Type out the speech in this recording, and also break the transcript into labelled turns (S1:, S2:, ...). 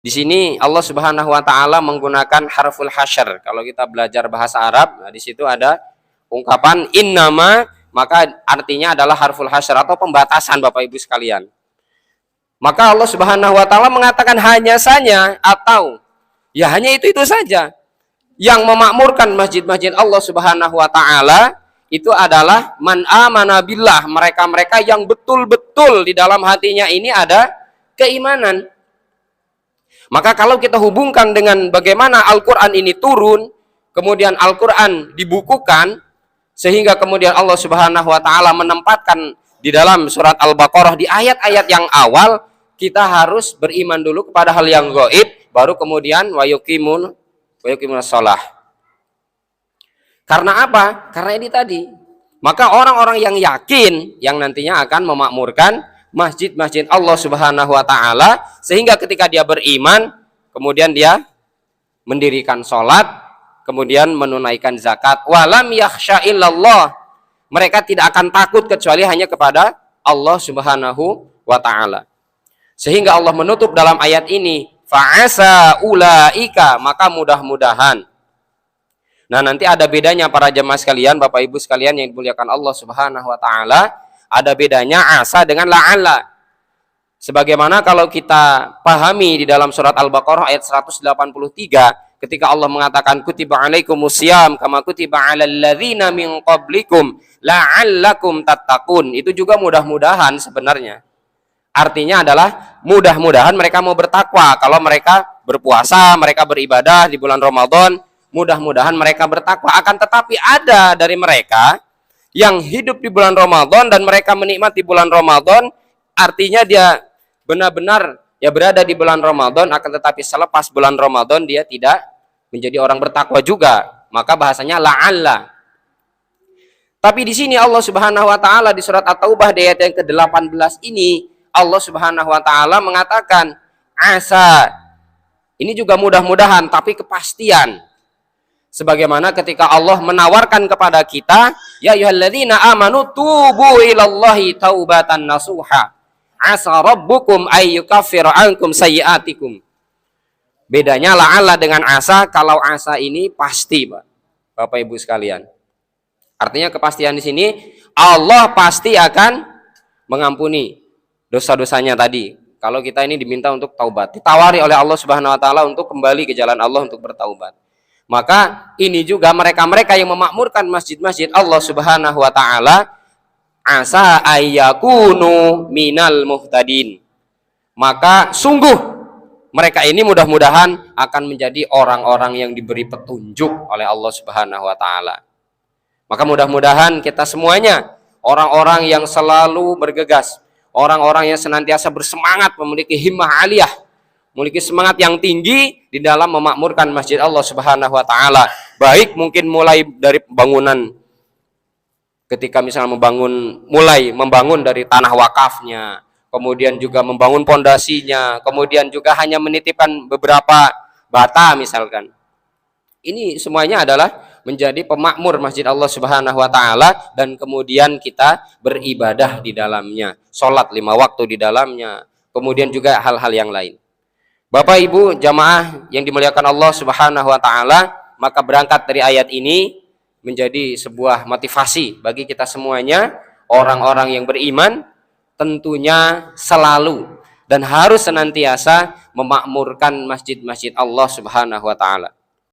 S1: Di sini Allah Subhanahu wa taala menggunakan harful hasyr. Kalau kita belajar bahasa Arab, nah di situ ada ungkapan innama, maka artinya adalah harful hasyr atau pembatasan Bapak Ibu sekalian. Maka Allah Subhanahu wa taala mengatakan hanya saja atau ya hanya itu saja. Yang memakmurkan masjid-masjid Allah Subhanahu wa taala itu adalah man amana billah, mereka-mereka yang betul-betul di dalam hatinya ini ada keimanan. Maka kalau kita hubungkan dengan bagaimana Al-Quran ini turun, kemudian Al-Quran dibukukan, sehingga kemudian Allah Subhanahu wa taala menempatkan di dalam surat Al-Baqarah di ayat-ayat yang awal, kita harus beriman dulu kepada hal yang gaib, baru kemudian wa yuqimunas shalah. Karena apa? Karena ini tadi. Maka orang-orang yang yakin yang nantinya akan memakmurkan masjid-masjid Allah Subhanahu wa taala, sehingga ketika dia beriman, kemudian dia mendirikan sholat, kemudian menunaikan zakat, walam yakhsha illallah, mereka tidak akan takut kecuali hanya kepada Allah Subhanahu wa taala. Sehingga Allah menutup dalam ayat ini, fa'asa ulaika, maka mudah-mudahan. Nah, nanti ada bedanya para jemaah sekalian, Bapak Ibu sekalian yang dimuliakan Allah Subhanahu wa taala, ada bedanya asa dengan la'alla. Sebagaimana kalau kita pahami di dalam surat Al-Baqarah ayat 183, ketika Allah mengatakan kutiba alaikumusiyam kama kutiba alal ladzina min qablikum la'allakum tattaqun, itu juga mudah-mudahan sebenarnya. Artinya adalah mudah-mudahan mereka mau bertakwa. Kalau mereka berpuasa, mereka beribadah di bulan Ramadan, mudah-mudahan mereka bertakwa. Akan tetapi ada dari mereka yang hidup di bulan Ramadan dan mereka menikmati bulan Ramadan, artinya dia benar-benar ya berada di bulan Ramadan, akan tetapi selepas bulan Ramadan dia tidak menjadi orang bertakwa juga. Maka bahasanya la'alla. Tapi di sini Allah Subhanahu wa taala di surat At-Taubah di ayat yang ke-18 ini, Allah Subhanahu wa taala mengatakan asa. Ini juga mudah-mudahan tapi kepastian. Sebagaimana ketika Allah menawarkan kepada kita, ya ayyuhalladzina amanu tubu ilallahi taubatan nasuha asa rabbukum ayyukaffira ankum sayyi'atikum. Bedanya la'alla dengan asa, kalau asa ini pasti, Pak. Bapak Ibu sekalian. Artinya kepastian di sini Allah pasti akan mengampuni dosa-dosanya tadi. Kalau kita ini diminta untuk taubat, ditawari oleh Allah Subhanahu wa taala untuk kembali ke jalan Allah untuk bertaubat. Maka ini juga mereka-mereka yang memakmurkan masjid-masjid Allah Subhanahu wa taala, asa ayyakunu minal muhtadin. Maka sungguh mereka ini mudah-mudahan akan menjadi orang-orang yang diberi petunjuk oleh Allah Subhanahu wa taala. Maka mudah-mudahan kita semuanya orang-orang yang selalu bergegas, orang-orang yang senantiasa bersemangat, memiliki himmah aliyah, memiliki semangat yang tinggi di dalam memakmurkan masjid Allah Subhanahu wa taala. Baik mungkin mulai dari bangunan, ketika misalnya mulai membangun dari tanah wakafnya, kemudian juga membangun pondasinya, kemudian juga hanya menitipkan beberapa bata misalkan. Ini semuanya adalah menjadi pemakmur masjid Allah Subhanahu wa taala, dan kemudian kita beribadah di dalamnya, sholat 5 waktu di dalamnya, kemudian juga hal-hal yang lain. Bapak Ibu jamaah yang dimuliakan Allah Subhanahu wa taala, maka berangkat dari ayat ini menjadi sebuah motivasi bagi kita semuanya, orang-orang yang beriman tentunya selalu dan harus senantiasa memakmurkan masjid-masjid Allah Subhanahu wa taala.